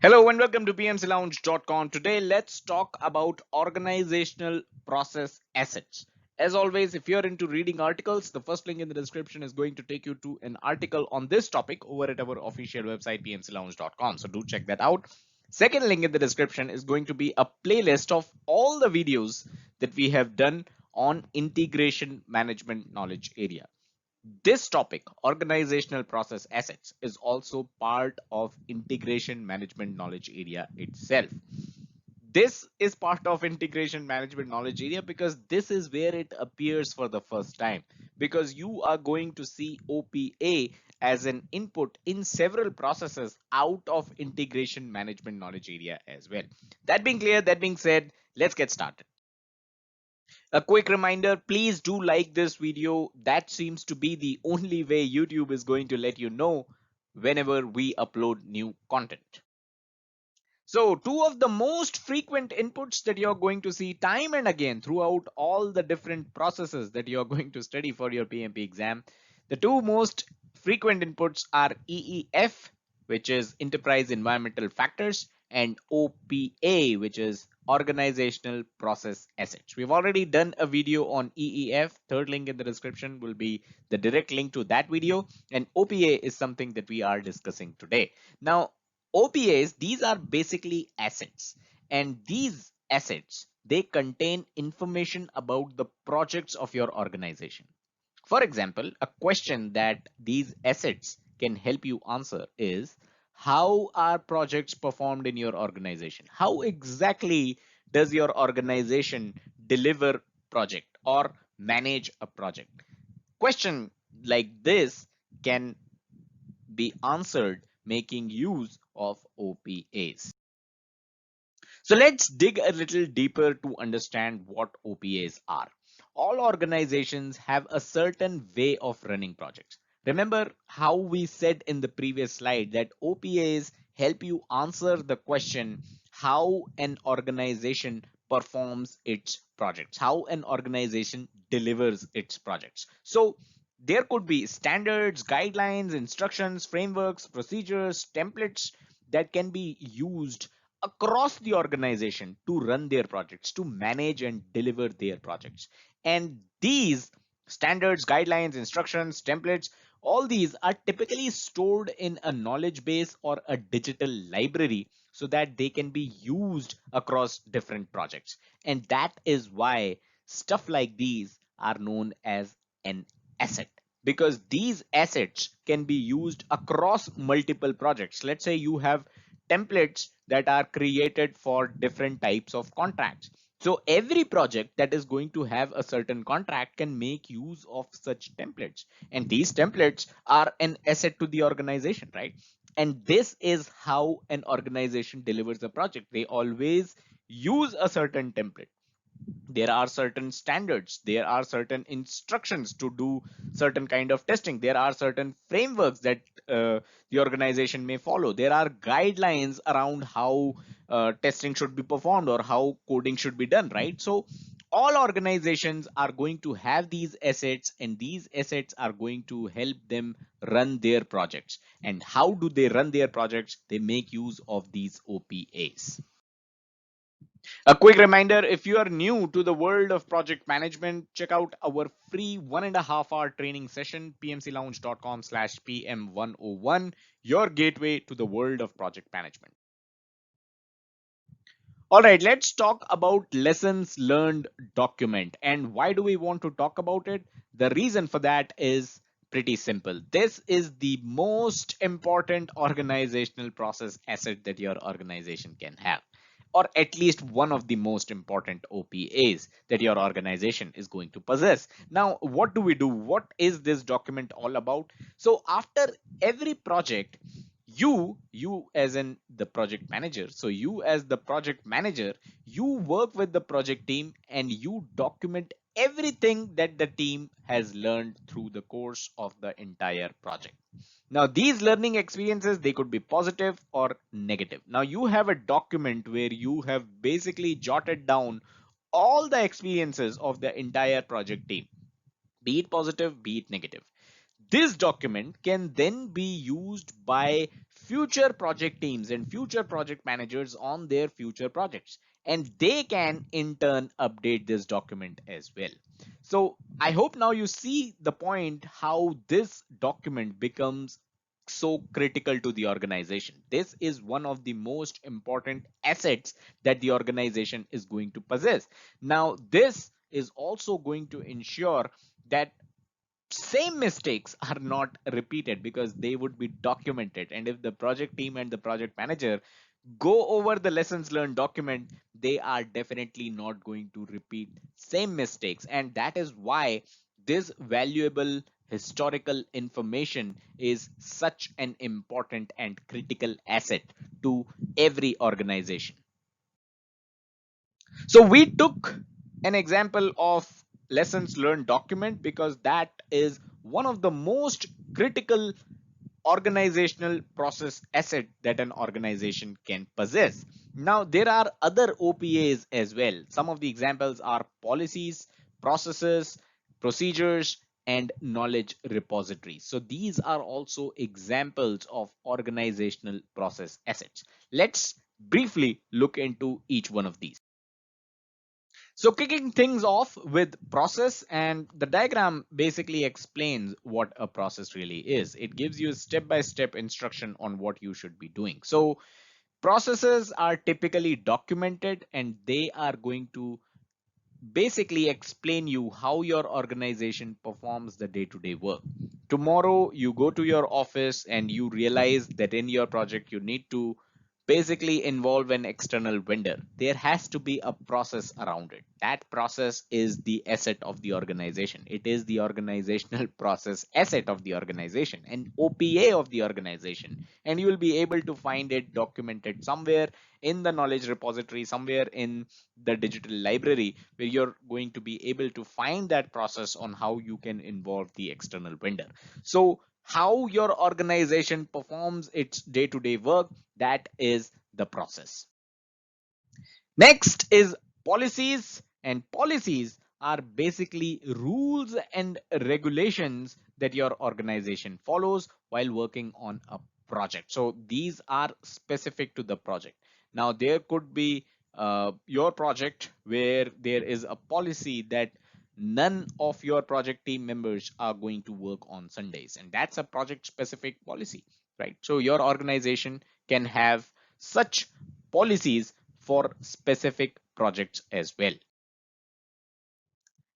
Hello and welcome to pmclounge.com. Today, let's talk about organizational process assets. As always, if you're into reading articles, the first link in the description is going to take you to an article on this topic over at our official website, pmclounge.com. So do check that out. Second link in the description is going to be a playlist of all the videos that we have done on integration management knowledge area. This topic, organizational process assets, is also part of integration management knowledge area itself. This is part of integration management knowledge area because this is where it appears for the first time, because you are going to see OPA as an input in several processes out of integration management knowledge area as well. That being clear, that being said, let's get started. A quick reminder, please do like this video. That seems to be the only way YouTube is going to let you know whenever we upload new content. So two of the most frequent inputs that you're going to see time and again throughout all the different processes that you're going to study for your PMP exam. The two most frequent inputs are EEF, which is Enterprise Environmental Factors, and OPA, which is Organizational Process Assets. We've already done a video on EEF. Third link in the description will be the direct link to that video. And OPA is something that we are discussing today. Now, OPAs, these are basically assets, and these assets, they contain information about the projects of your organization. For example, a question that these assets can help you answer is, how are projects performed in your organization? How exactly does your organization deliver project or manage a project? Question like this can be answered making use of OPAs. So let's dig a little deeper to understand what OPAs are. All organizations have a certain way of running projects. Remember how we said in the previous slide that OPAs help you answer the question how an organization performs its projects, how an organization delivers its projects. So there could be standards, guidelines, instructions, frameworks, procedures, templates that can be used across the organization to run their projects, to manage and deliver their projects. And these standards, guidelines, instructions, templates, all these are typically stored in a knowledge base or a digital library so that they can be used across different projects. And that is why stuff like these are known as an asset, because these assets can be used across multiple projects. Let's say you have templates that are created for different types of contracts. So every project that is going to have a certain contract can make use of such templates. And these templates are an asset to the organization, right? And this is how an organization delivers a project. They always use a certain template. There are certain standards, there are certain instructions to do certain kind of testing, there are certain frameworks that the organization may follow, there are guidelines around how testing should be performed or how coding should be done, right? So all organizations are going to have these assets, and these assets are going to help them run their projects. And how do they run their projects? They make use of these OPAs. A quick reminder, if you are new to the world of project management, check out our free 1.5 hour training session, pmclounge.com/pm101, your gateway to the world of project management. All right, let's talk about lessons learned document. And why do we want to talk about it? The reason for that is pretty simple. This is the most important organizational process asset that your organization can have, or at least one of the most important OPAs that your organization is going to possess. Now, what do we do? What is this document all about? So after every project, you as in the project manager, so you as the project manager, you work with the project team and you document everything that the team has learned through the course of the entire project. Now these learning experiences, they could be positive or negative. Now you have a document where you have basically jotted down all the experiences of the entire project team, be it positive, be it negative. This document can then be used by future project teams and future project managers on their future projects, and they can in turn update this document as well. So I hope now you see the point how this document becomes so critical to the organization. This is one of the most important assets that the organization is going to possess. Now this is also going to ensure that same mistakes are not repeated because they would be documented, and if the project team and the project manager go over the lessons learned document, they are definitely not going to repeat same mistakes. And that is why this valuable historical information is such an important and critical asset to every organization. So we took an example of lessons learned document because that is one of the most critical organizational process asset that an organization can possess. Now there are other OPAs as well. Some of the examples are policies, processes, procedures, and knowledge repositories. So these are also examples of organizational process assets. Let's briefly look into each one of these. So kicking things off with process, and the diagram basically explains what a process really is. It gives you step-by-step instruction on what you should be doing. So processes are typically documented and they are going to basically explain you how your organization performs the day-to-day work. Tomorrow you go to your office and you realize that in your project you need to basically involve an external vendor. There has to be a process around it. That process is the asset of the organization. It is the organizational process asset of the organization, an OPA of the organization, and you will be able to find it documented somewhere in the knowledge repository, somewhere in the digital library, where you're going to be able to find that process on how you can involve the external vendor. So how your organization performs its day-to-day work, that is the process. Next is policies, and policies are basically rules and regulations that your organization follows while working on a project. So these are specific to the project. Now there could be your project where there is a policy that none of your project team members are going to work on Sundays, and that's a project specific policy, right? So your organization can have such policies for specific projects as well.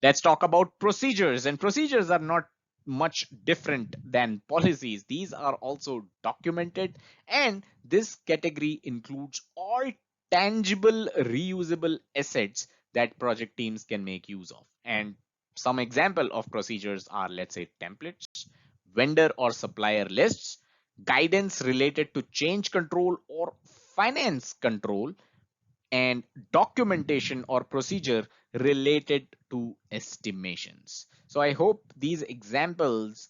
Let's talk about procedures, and procedures are not much different than policies. These are also documented, and this category includes all tangible reusable assets that project teams can make use of. And some example of procedures are, let's say, templates, vendor or supplier lists, guidance related to change control or finance control, and documentation or procedure related to estimations. So I hope these examples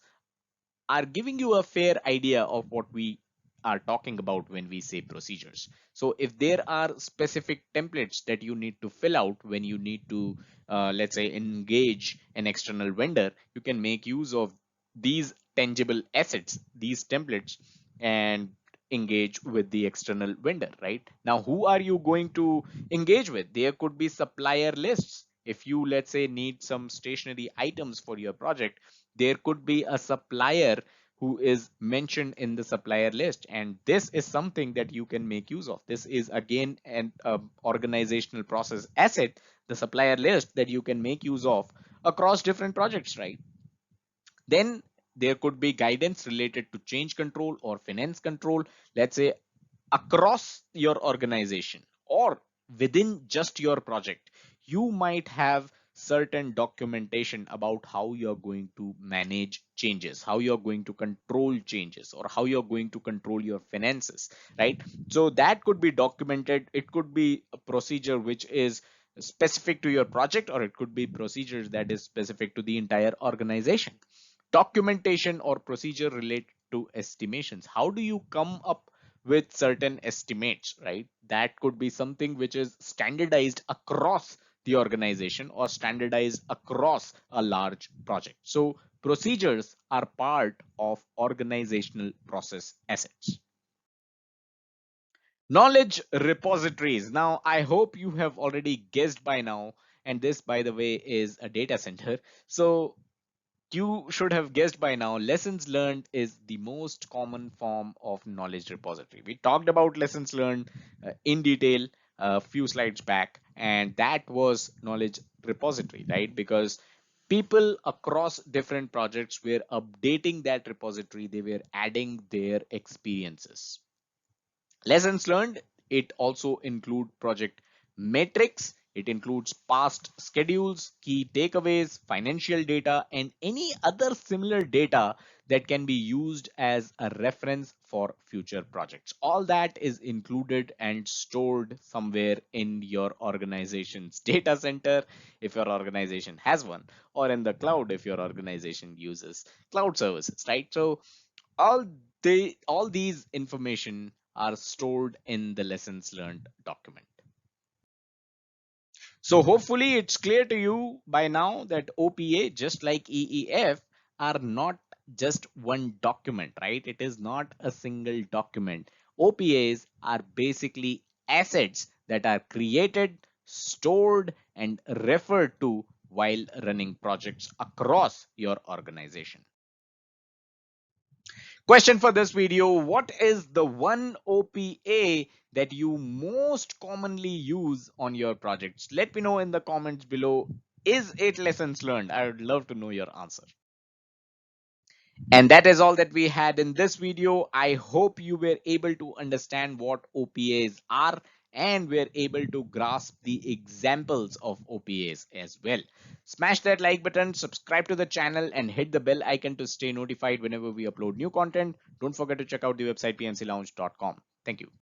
are giving you a fair idea of what we are talking about when we say procedures. So if there are specific templates that you need to fill out when you need to, let's say, engage an external vendor, you can make use of these tangible assets, these templates, and engage with the external vendor. Right now, who are you going to engage with? There could be supplier lists. If you, let's say, need some stationary items for your project, there could be a supplier who is mentioned in the supplier list, and this is something that you can make use of. This is again an organizational process asset, the supplier list, that you can make use of across different projects, right? Then there could be guidance related to change control or finance control, let's say across your organization or within just your project. You might have certain documentation about how you're going to manage changes, how you're going to control changes, or how you're going to control your finances, right? So that could be documented. It could be a procedure which is specific to your project, or it could be procedures that is specific to the entire organization. Documentation or procedure related to estimations. How do you come up with certain estimates, right? That could be something which is standardized across the organization or standardized across a large project. So procedures are part of organizational process assets. Knowledge repositories. Now, I hope you have already guessed by now, and this, by the way, is a data center. So you should have guessed by now, lessons learned is the most common form of knowledge repository. We talked about lessons learned in detail a few slides back, and that was knowledge repository, right? Because people across different projects were updating that repository, they were adding their experiences. Lessons learned, it also include project metrics, it includes past schedules, key takeaways, financial data, and any other similar data that can be used as a reference for future projects. All that is included and stored somewhere in your organization's data center if your organization has one, or in the cloud if your organization uses cloud services, right? So all all these information are stored in the lessons learned document. So hopefully it's clear to you by now that OPA, just like EEF, are not just one document, right? It is not a single document. OPAs are basically assets that are created, stored, and referred to while running projects across your organization. Question for this video: what is the one OPA that you most commonly use on your projects? Let me know in the comments below. Is it lessons learned? I would love to know your answer. And that is all that we had in this video. I hope you were able to understand what OPAs are and were able to grasp the examples of OPAs as well. Smash that like button, subscribe to the channel, and hit the bell icon to stay notified whenever we upload new content. Don't forget to check out the website pmclounge.com. Thank you.